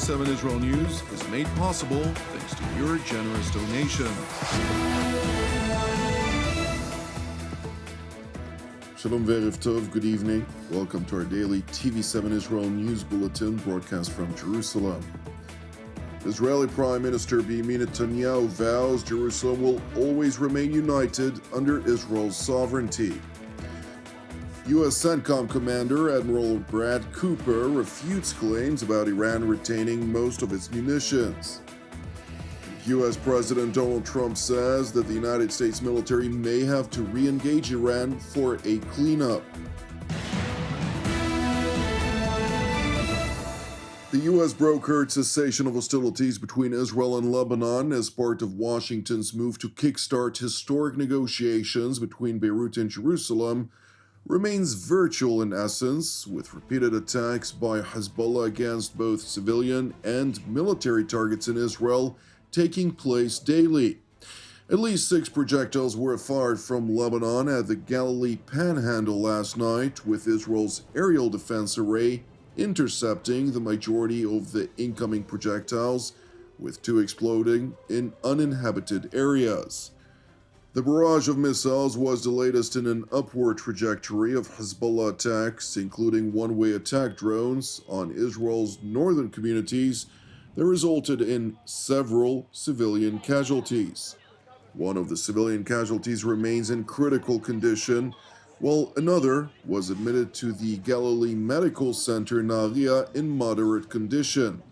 TV7 Israel News is made possible thanks to your generous donation. Shalom ve'erev tov, good evening. Welcome to our daily TV7 Israel News Bulletin broadcast from Jerusalem. Israeli Prime Minister Benjamin Netanyahu vows Jerusalem will always remain united under Israel's sovereignty. U.S. CENTCOM Commander Admiral Brad Cooper refutes claims about Iran retaining most of its munitions. U.S. President Donald Trump says that the United States military may have to re-engage Iran for a cleanup. The U.S. brokered cessation of hostilities between Israel and Lebanon as part of Washington's move to kickstart historic negotiations between Beirut and Jerusalem remains virtual in essence, with repeated attacks by Hezbollah against both civilian and military targets in Israel taking place daily. At least 6 projectiles were fired from Lebanon at the Galilee Panhandle last night, with Israel's aerial defense array intercepting the majority of the incoming projectiles, with 2 exploding in uninhabited areas. The barrage of missiles was the latest in an upward trajectory of Hezbollah attacks, including one-way attack drones on Israel's northern communities that resulted in several civilian casualties. One of the civilian casualties remains in critical condition, while another was admitted to the Galilee Medical Center Nahariya in moderate condition.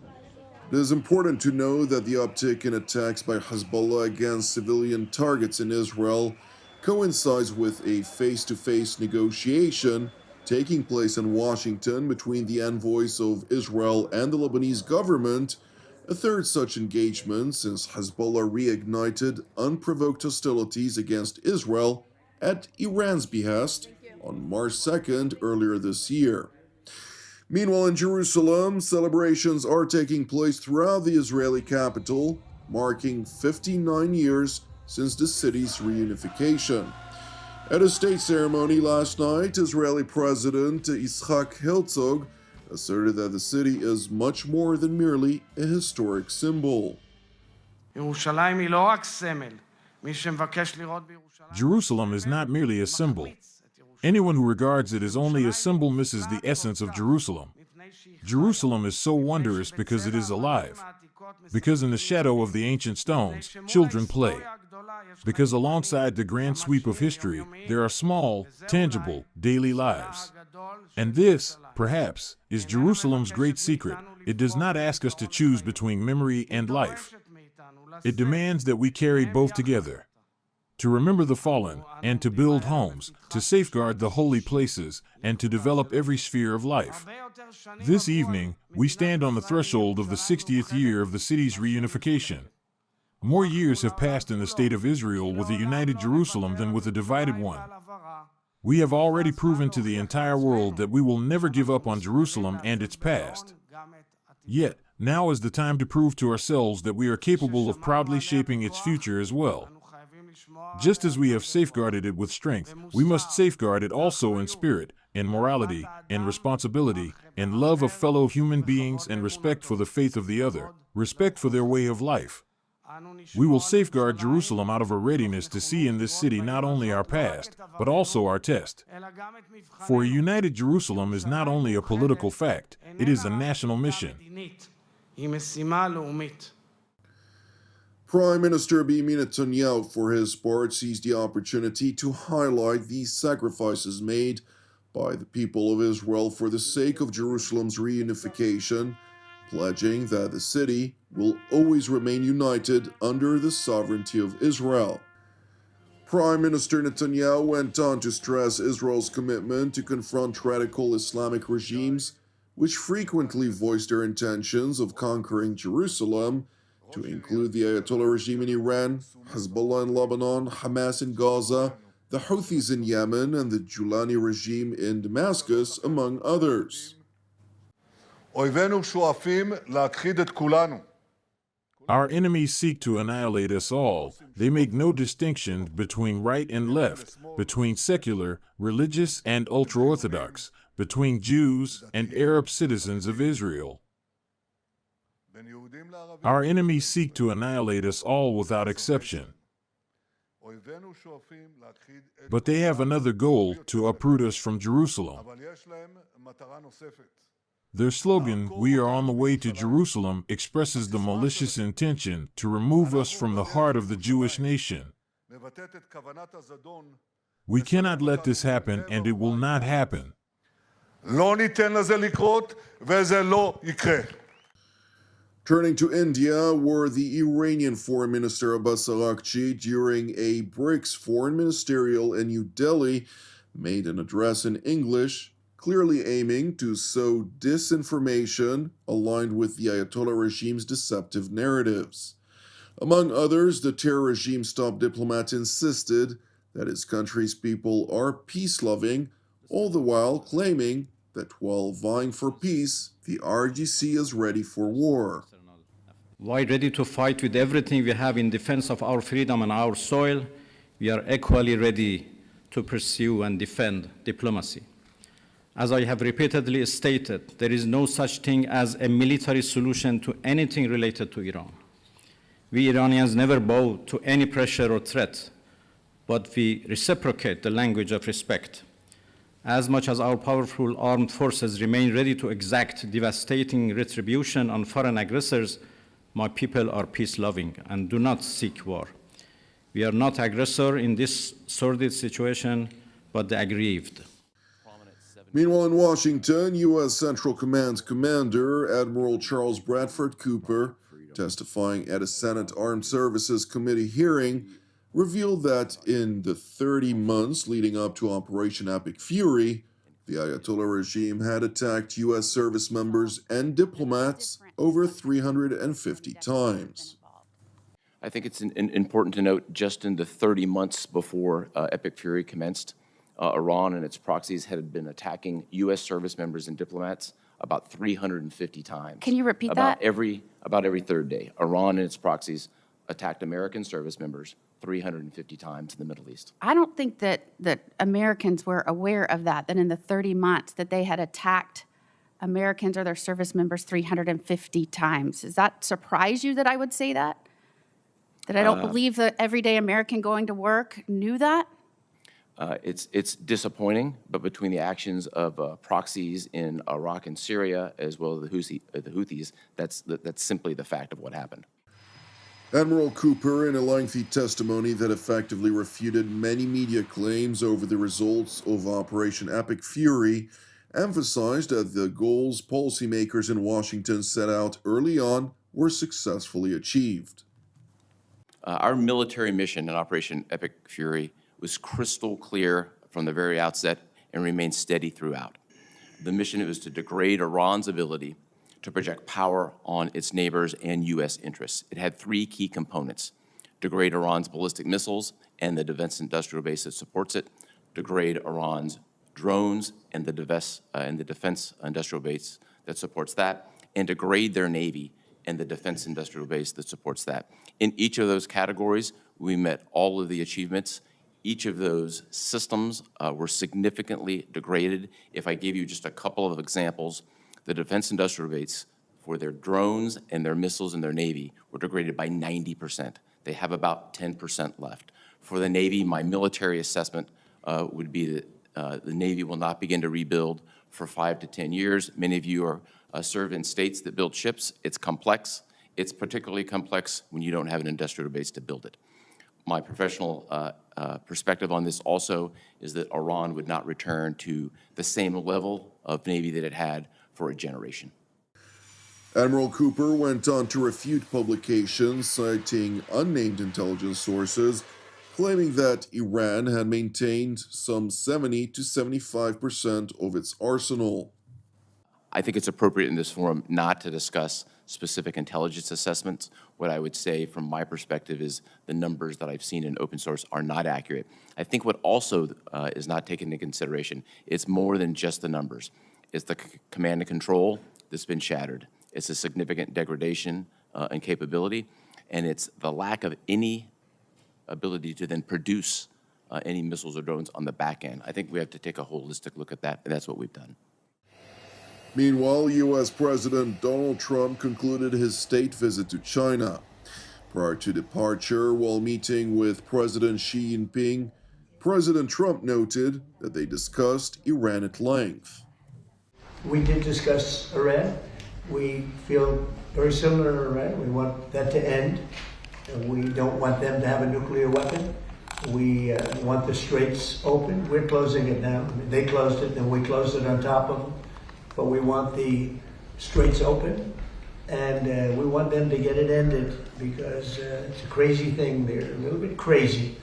It is important to know that the uptick in attacks by Hezbollah against civilian targets in Israel coincides with a face-to-face negotiation taking place in Washington between the envoys of Israel and the Lebanese government, a third such engagement since Hezbollah reignited unprovoked hostilities against Israel at Iran's behest on March 2nd earlier this year. Meanwhile, in Jerusalem, celebrations are taking place throughout the Israeli capital, marking 59 years since the city's reunification. At a state ceremony last night, Israeli President Yitzhak Herzog asserted that the city is much more than merely a historic symbol. Jerusalem is not merely a symbol. Anyone who regards it as only a symbol misses the essence of Jerusalem. Jerusalem is so wondrous because it is alive. Because in the shadow of the ancient stones, children play. Because alongside the grand sweep of history, there are small, tangible, daily lives. And this, perhaps, is Jerusalem's great secret. It does not ask us to choose between memory and life. It demands that we carry both together. To remember the fallen, and to build homes, to safeguard the holy places, and to develop every sphere of life. This evening, we stand on the threshold of the 60th year of the city's reunification. More years have passed in the state of Israel with a united Jerusalem than with a divided one. We have already proven to the entire world that we will never give up on Jerusalem and its past. Yet, now is the time to prove to ourselves that we are capable of proudly shaping its future as well. Just as we have safeguarded it with strength, we must safeguard it also in spirit, in morality, in responsibility, in love of fellow human beings and respect for the faith of the other, respect for their way of life. We will safeguard Jerusalem out of a readiness to see in this city not only our past, but also our test. For a united Jerusalem is not only a political fact, it is a national mission. Prime Minister Benjamin Netanyahu, for his part, seized the opportunity to highlight the sacrifices made by the people of Israel for the sake of Jerusalem's reunification, pledging that the city will always remain united under the sovereignty of Israel. Prime Minister Netanyahu went on to stress Israel's commitment to confront radical Islamic regimes, which frequently voice their intentions of conquering Jerusalem, to include the Ayatollah regime in Iran, Hezbollah in Lebanon, Hamas in Gaza, the Houthis in Yemen, and the Julani regime in Damascus, among others. Our enemies seek to annihilate us all. They make no distinction between right and left, between secular, religious, and ultra-Orthodox, between Jews and Arab citizens of Israel. Our enemies seek to annihilate us all without exception. But they have another goal, to uproot us from Jerusalem. Their slogan, "We are on the way to Jerusalem," expresses the malicious intention to remove us from the heart of the Jewish nation. We cannot let this happen, and it will not happen. Turning to India, where the Iranian Foreign Minister Abbas Araghchi, during a BRICS foreign ministerial in New Delhi, made an address in English, clearly aiming to sow disinformation aligned with the Ayatollah regime's deceptive narratives. Among others, the terror regime's top diplomat insisted that his country's people are peace-loving, all the while claiming that while vying for peace, the RGC is ready for war. While ready to fight with everything we have in defense of our freedom and our soil, we are equally ready to pursue and defend diplomacy. As I have repeatedly stated, there is no such thing as a military solution to anything related to Iran. We Iranians never bow to any pressure or threat, but we reciprocate the language of respect. As much as our powerful armed forces remain ready to exact devastating retribution on foreign aggressors, my people are peace-loving and do not seek war. We are not aggressor in this sordid situation, but the aggrieved. Meanwhile, in Washington, U.S. Central Command Commander Admiral Charles Bradford Cooper, testifying at a Senate Armed Services Committee hearing, revealed that in the 30 months leading up to Operation Epic Fury, the Ayatollah regime had attacked U.S. service members and diplomats over 350 times. I think it's important to note, just in the 30 months before Epic Fury commenced, Iran and its proxies had been attacking U.S. service members and diplomats about 350 times. Can you repeat that? About every third day. Iran and its proxies attacked American service members 350 times in the Middle East. I don't think that Americans were aware of that in the 30 months that they had attacked Americans or their service members 350 times. Does that surprise you that I would say that? That I don't believe the everyday American going to work knew that? It's disappointing, but between the actions of proxies in Iraq and Syria, as well as the Houthis, that's simply the fact of what happened. Admiral Cooper, in a lengthy testimony that effectively refuted many media claims over the results of Operation Epic Fury, emphasized that the goals policymakers in Washington set out early on were successfully achieved. Our military mission in Operation Epic Fury was crystal clear from the very outset and remained steady throughout. The mission was to degrade Iran's ability to project power on its neighbors and U.S. interests. It had three key components: degrade Iran's ballistic missiles and the defense industrial base that supports it, degrade Iran's drones and the defense industrial base that supports that, and degrade their Navy and the defense industrial base that supports that. In each of those categories, we met all of the achievements. Each of those systems were significantly degraded. If I gave you just a couple of examples, the defense industrial base for their drones and their missiles and their Navy were degraded by 90%. They have about 10% left. For the Navy, my military assessment would be that the Navy will not begin to rebuild for 5 to 10 years. Many of you are served in states that build ships. It's complex. It's particularly complex when you don't have an industrial base to build it. My professional perspective on this also is that Iran would not return to the same level of Navy that it had for a generation. Admiral Cooper went on to refute publications citing unnamed intelligence sources, claiming that Iran had maintained some 70 to 75% of its arsenal. I think it's appropriate in this forum not to discuss specific intelligence assessments. What I would say from my perspective is the numbers that I've seen in open source are not accurate. I think what also is not taken into consideration, it's more than just the numbers. It's the command and control that's been shattered. It's a significant degradation in capability, and it's the lack of any ability to then produce any missiles or drones on the back end. I think we have to take a holistic look at that, and that's what we've done. Meanwhile, U.S. President Donald Trump concluded his state visit to China. Prior to departure, while meeting with President Xi Jinping, President Trump noted that they discussed Iran at length. We did discuss Iran. We feel very similar to Iran. We want that to end. We don't want them to have a nuclear weapon. We want the straits open. We're closing it now. They closed it, and we closed it on top of them. But we want the straits open, and we want them to get it ended because it's a crazy thing. They're a little bit crazy.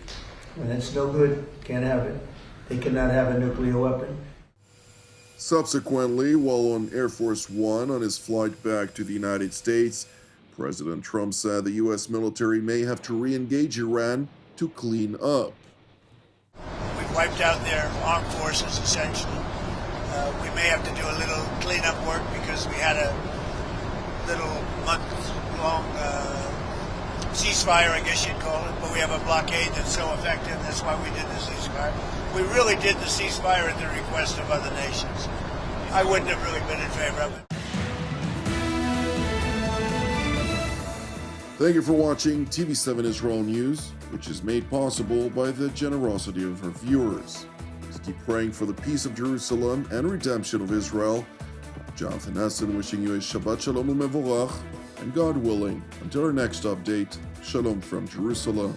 When it's no good, can't have it. They cannot have a nuclear weapon. Subsequently, while on Air Force One on his flight back to the United States, President Trump said the U.S. military may have to re-engage Iran to clean up. We've wiped out their armed forces, essentially. We may have to do a little cleanup work because we had a little month-long ceasefire, I guess you'd call it, but we have a blockade that's so effective. That's why we did the ceasefire. We really did the ceasefire at the request of other nations. I wouldn't have really been in favor of it. Thank you for watching TV7 Israel News, which is made possible by the generosity of our viewers. Please keep praying for the peace of Jerusalem and redemption of Israel. Jonathan Essen wishing you a Shabbat Shalom u'mevorach, and God willing, until our next update, Shalom from Jerusalem.